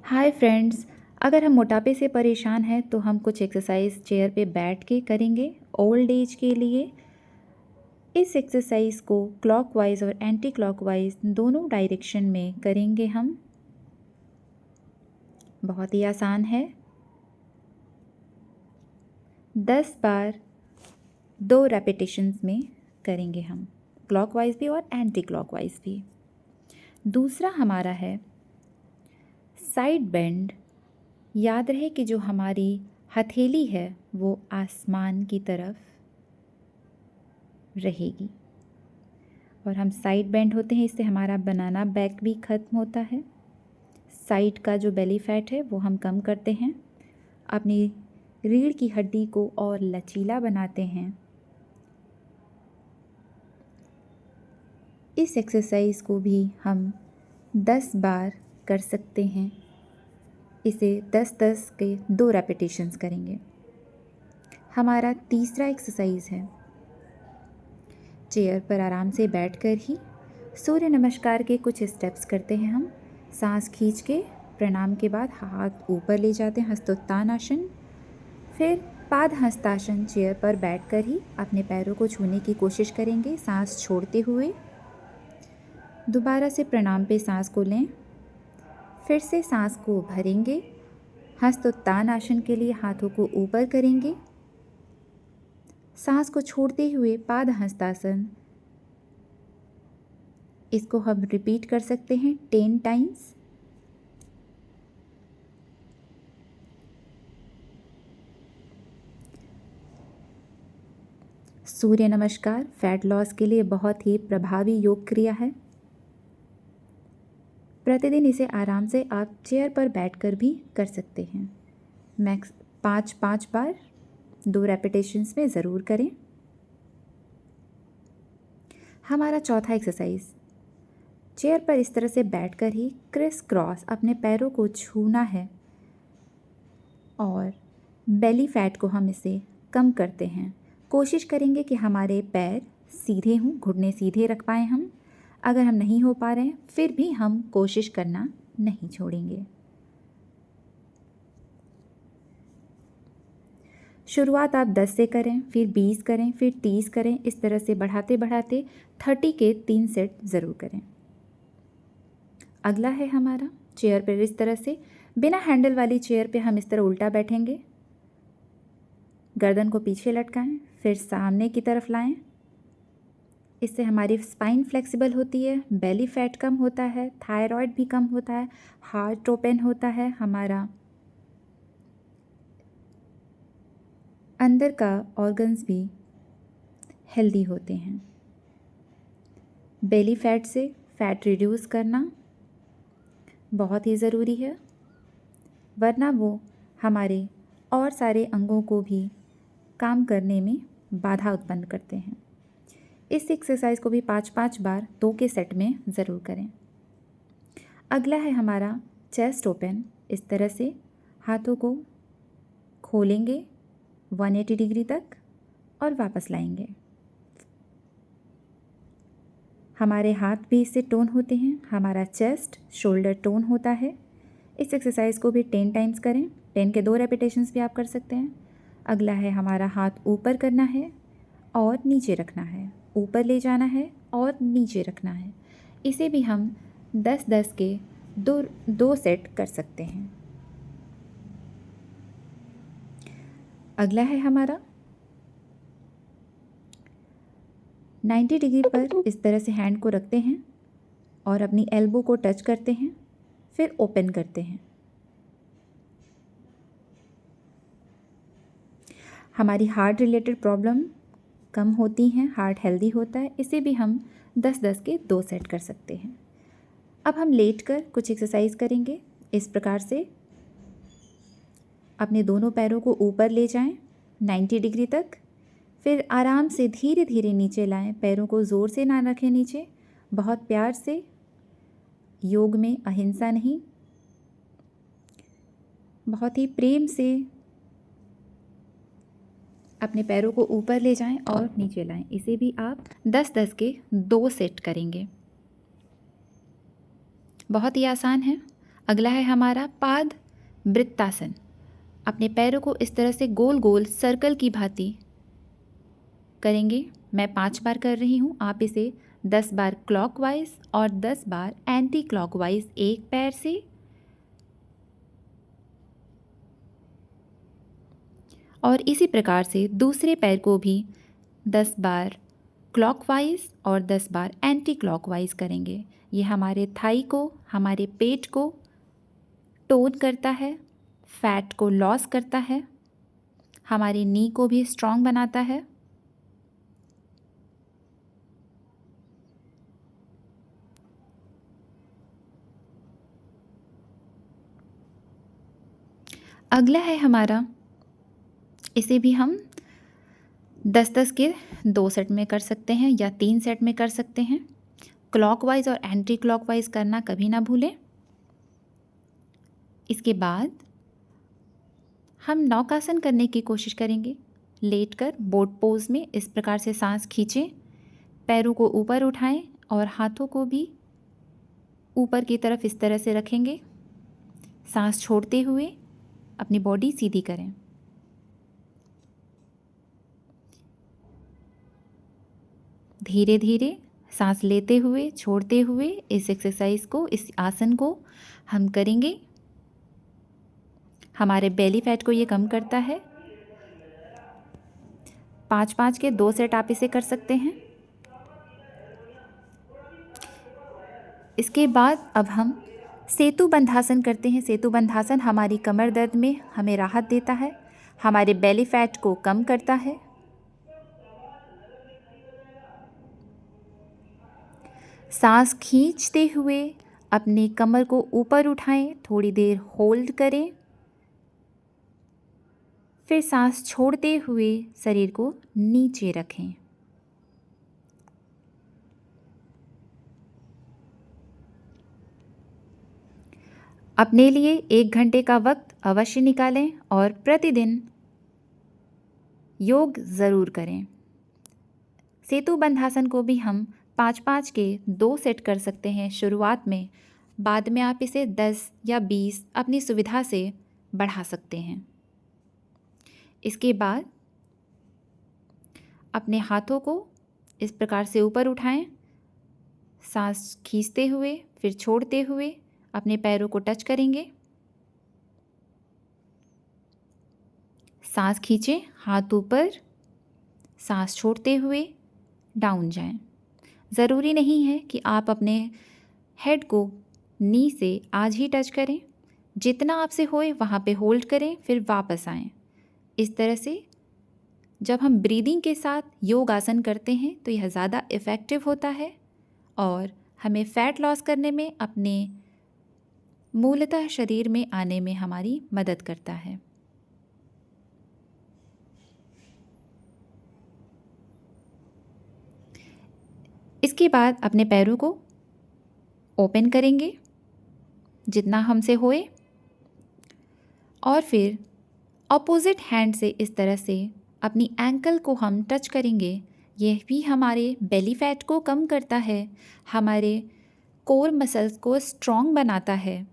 Hi friends. अगर हम मोटापे से परेशान हैं तो हम कुछ एक्सरसाइज चेयर पे बैठ के करेंगे ओल्ड एज के लिए। इस एक्सरसाइज को क्लॉकवाइज और एंटी क्लॉकवाइज दोनों डायरेक्शन में करेंगे हम। बहुत ही आसान है। 10 बार 2 रेपिटेशंस में करेंगे हम, क्लॉकवाइज भी और एंटी क्लॉकवाइज भी। दूसरा हमारा है साइड बेंड। याद रहे कि जो हमारी हथेली है वो आसमान की तरफ रहेगी और हम साइड बेंड होते हैं, इससे हमारा बनाना बैक भी ख़त्म होता है। साइड का जो बेली फैट है वो हम कम करते हैं, अपनी रीढ़ की हड्डी को और लचीला बनाते हैं। इस एक्सरसाइज को भी हम 10 बार कर सकते हैं। इसे 10-10 के 2 रेपिटेशंस करेंगे। हमारा तीसरा एक्सरसाइज है चेयर पर आराम से बैठकर ही सूर्य नमस्कार के कुछ स्टेप्स करते हैं हम। सांस खींच के प्रणाम के बाद हाथ ऊपर ले जाते हैं, हस्तोत्तान आसन। फिर पाद हस्तासन चेयर पर बैठकर ही अपने पैरों को छूने की कोशिश करेंगे सांस छोड़ते हुए। दोबारा से प्रणाम पे सांस को लें, फिर से सांस को भरेंगे। हस्तोत्तान आसन के लिए हाथों को ऊपर करेंगे, सांस को छोड़ते हुए पाद हस्तासन। इसको हम रिपीट कर सकते हैं 10 टाइम्स। सूर्य नमस्कार फैट लॉस के लिए बहुत ही प्रभावी योग क्रिया है। प्रतिदिन इसे आराम से आप चेयर पर बैठकर भी कर सकते हैं। मैक्स 5 बार 2 रेपिटेशंस में ज़रूर करें। हमारा चौथा एक्सरसाइज चेयर पर इस तरह से बैठकर ही क्रिस क्रॉस अपने पैरों को छूना है और बेली फैट को हम इसे कम करते हैं। कोशिश करेंगे कि हमारे पैर सीधे हों, घुटने सीधे रख पाएँ हम। अगर हम नहीं हो पा रहे हैं फिर भी हम कोशिश करना नहीं छोड़ेंगे। शुरुआत आप 10 से करें, फिर 20 करें, फिर 30 करें। इस तरह से बढ़ाते बढ़ाते 30 के 3 सेट ज़रूर करें। अगला है हमारा चेयर पर इस तरह से बिना हैंडल वाली चेयर पे हम इस तरह उल्टा बैठेंगे। गर्दन को पीछे लटकाएं, फिर सामने की तरफ लाएं। इससे हमारी स्पाइन फ्लेक्सिबल होती है, बेली फैट कम होता है, थायराइड भी कम होता है, हार्ट ओपन होता है, हमारा अंदर का ऑर्गन्स भी हेल्दी होते हैं। बेली फैट से फैट रिड्यूस करना बहुत ही ज़रूरी है, वरना वो हमारे और सारे अंगों को भी काम करने में बाधा उत्पन्न करते हैं। इस एक्सरसाइज को भी 5 बार 2 के सेट में ज़रूर करें। अगला है हमारा चेस्ट ओपन। इस तरह से हाथों को खोलेंगे 180 डिग्री तक और वापस लाएंगे। हमारे हाथ भी इससे टोन होते हैं, हमारा चेस्ट शोल्डर टोन होता है। इस एक्सरसाइज को भी 10 टाइम्स करें। 10 के 2 रेपिटेशंस भी आप कर सकते हैं। अगला है हमारा हाथ ऊपर करना है और नीचे रखना है, ऊपर ले जाना है और नीचे रखना है। इसे भी हम 10-10 के 2 सेट कर सकते हैं। अगला है हमारा 90 डिग्री पर इस तरह से हैंड को रखते हैं और अपनी एल्बो को टच करते हैं, फिर ओपन करते हैं। हमारी हार्ट रिलेटेड प्रॉब्लम कम होती हैं, हार्ट हेल्दी होता है। इसे भी हम 10-10 के 2 सेट कर सकते हैं। अब हम लेटकर कुछ एक्सरसाइज करेंगे। इस प्रकार से अपने दोनों पैरों को ऊपर ले जाएं 90 डिग्री तक, फिर आराम से धीरे धीरे नीचे लाएं। पैरों को ज़ोर से ना रखें नीचे, बहुत प्यार से। योग में अहिंसा नहीं, बहुत ही प्रेम से अपने पैरों को ऊपर ले जाएं और नीचे लाएं। इसे भी आप 10-10 के 2 सेट करेंगे। बहुत ही आसान है। अगला है हमारा पाद वृत्तासन। अपने पैरों को इस तरह से गोल गोल सर्कल की भांति करेंगे। मैं 5 बार कर रही हूँ, आप इसे 10 बार क्लॉकवाइज और 10 बार एंटी क्लॉकवाइज एक पैर से, और इसी प्रकार से दूसरे पैर को भी 10 बार क्लॉकवाइज और 10 बार एंटी क्लॉकवाइज करेंगे। ये हमारे थाई को, हमारे पेट को टोन करता है, फैट को लॉस करता है, हमारी नी को भी स्ट्रॉन्ग बनाता है। अगला है हमारा, इसे भी हम 10-10 के 2 सेट में कर सकते हैं या 3 सेट में कर सकते हैं। क्लॉकवाइज और एंटी क्लॉकवाइज करना कभी ना भूलें। इसके बाद हम नौकासन करने की कोशिश करेंगे। लेटकर बोट पोज में इस प्रकार से सांस खींचें, पैरों को ऊपर उठाएं और हाथों को भी ऊपर की तरफ इस तरह से रखेंगे। सांस छोड़ते हुए अपनी बॉडी सीधी करें। धीरे धीरे सांस लेते हुए छोड़ते हुए इस एक्सरसाइज को, इस आसन को हम करेंगे। हमारे बेली फैट को ये कम करता है। 5-5 के 2 सेट आप इसे कर सकते हैं। इसके बाद अब हम सेतु बंधासन करते हैं। सेतु बंधासन हमारी कमर दर्द में हमें राहत देता है, हमारे बेली फैट को कम करता है। सांस खींचते हुए अपनी कमर को ऊपर उठाएं, थोड़ी देर होल्ड करें, फिर सांस छोड़ते हुए शरीर को नीचे रखें। अपने लिए 1 घंटे का वक्त अवश्य निकालें और प्रतिदिन योग ज़रूर करें। सेतु बंधासन को भी हम 5-5 के 2 सेट कर सकते हैं शुरुआत में, बाद में आप इसे 10 या 20 अपनी सुविधा से बढ़ा सकते हैं। इसके बाद अपने हाथों को इस प्रकार से ऊपर उठाएं, सांस खींचते हुए फिर छोड़ते हुए अपने पैरों को टच करेंगे। सांस खींचें, हाथ ऊपर, सांस छोड़ते हुए डाउन जाएं। ज़रूरी नहीं है कि आप अपने हेड को नी से आज ही टच करें, जितना आपसे होए वहाँ पे होल्ड करें, फिर वापस आएं। इस तरह से जब हम ब्रीदिंग के साथ योग आसन करते हैं तो यह ज़्यादा इफ़ेक्टिव होता है और हमें फ़ैट लॉस करने में, अपने मूलतः शरीर में आने में हमारी मदद करता है। इसके बाद अपने पैरों को ओपन करेंगे जितना हमसे होए और फिर ऑपोजिट हैंड से इस तरह से अपनी एंकल को हम टच करेंगे। यह भी हमारे बेली फैट को कम करता है, हमारे कोर मसल्स को स्ट्रॉन्ग बनाता है।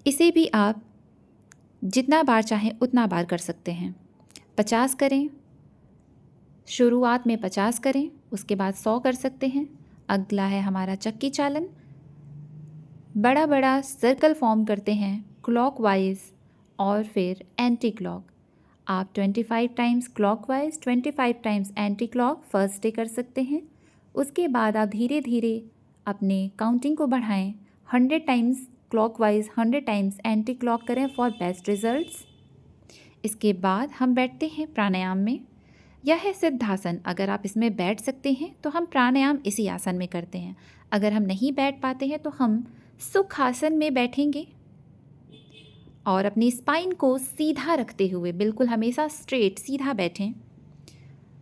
इसे भी आप जितना बार चाहें उतना बार कर सकते हैं। 50 करें, शुरुआत में 50 करें, उसके बाद 100 कर सकते हैं। अगला है हमारा चक्की चालन। बड़ा बड़ा सर्कल फॉर्म करते हैं क्लॉकवाइज और फिर एंटी क्लॉक। आप 25 times clockwise, 25 times anti clock first day कर सकते हैं। उसके बाद आप धीरे धीरे अपने काउंटिंग को बढ़ाएं, 100 times clockwise, 100 times anti clock करें फॉर बेस्ट रिजल्ट्स। इसके बाद हम बैठते हैं प्राणायाम में। यह है सिद्धासन। अगर आप इसमें बैठ सकते हैं तो हम प्राणायाम इसी आसन में करते हैं। अगर हम नहीं बैठ पाते हैं तो हम सुखासन में बैठेंगे और अपनी स्पाइन को सीधा रखते हुए बिल्कुल हमेशा स्ट्रेट सीधा बैठें।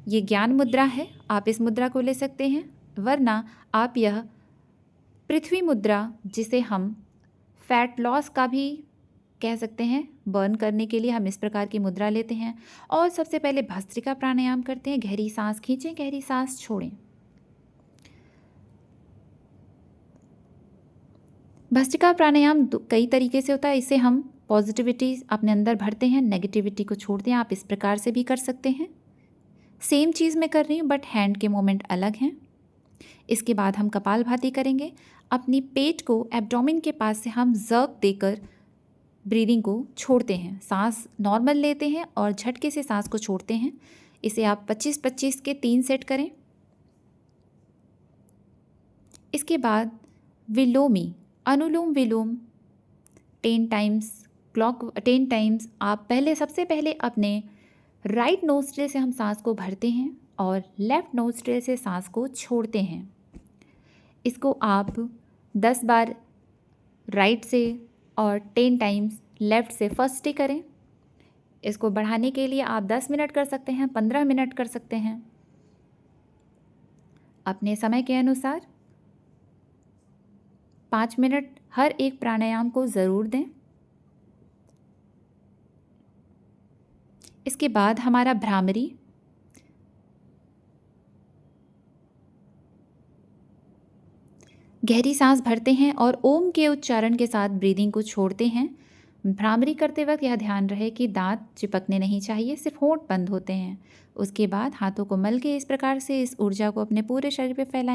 ये ज्ञान मुद्रा है, आप इस मुद्रा को ले सकते हैं, वरना आप यह पृथ्वी मुद्रा, जिसे हम फैट लॉस का भी कह सकते हैं, बर्न करने के लिए हम इस प्रकार की मुद्रा लेते हैं। और सबसे पहले भस्त्रिका प्राणायाम करते हैं। गहरी सांस खींचें, गहरी सांस छोड़ें। भस्त्रिका प्राणायाम कई तरीके से होता है। इसे हम पॉजिटिविटी अपने अंदर भरते हैं, नेगेटिविटी को छोड़ते हैं। आप इस प्रकार से भी कर सकते हैं। सेम चीज़ मैं कर रही हूँ बट हैंड के मोमेंट अलग हैं। इसके बाद हम कपालभाति करेंगे। अपनी पेट को एब्डोमेन के पास से हम जर्क देकर ब्रीदिंग को छोड़ते हैं। सांस नॉर्मल लेते हैं और झटके से सांस को छोड़ते हैं। इसे आप 25-25 के 3 सेट करें। इसके बाद विलोमी, अनुलोम विलोम 10 टाइम्स आप सबसे पहले अपने राइट नोस्ट्रिल से हम सांस को भरते हैं और लेफ़्ट नोस्ट्रिल से सांस को छोड़ते हैं। इसको आप 10 बार राइट से और 10 टाइम्स लेफ़्ट से फर्स्ट डे करें। इसको बढ़ाने के लिए आप 10 मिनट कर सकते हैं, 15 मिनट कर सकते हैं, अपने समय के अनुसार। 5 मिनट हर एक प्राणायाम को ज़रूर दें। इसके बाद हमारा भ्रामरी, गहरी सांस भरते हैं और ओम के उच्चारण के साथ ब्रीदिंग को छोड़ते हैं। भ्रामरी करते वक्त यह ध्यान रहे कि दांत चिपकने नहीं चाहिए, सिर्फ होंठ बंद होते हैं। उसके बाद हाथों को मल के इस प्रकार से इस ऊर्जा को अपने पूरे शरीर पे फैलाएं।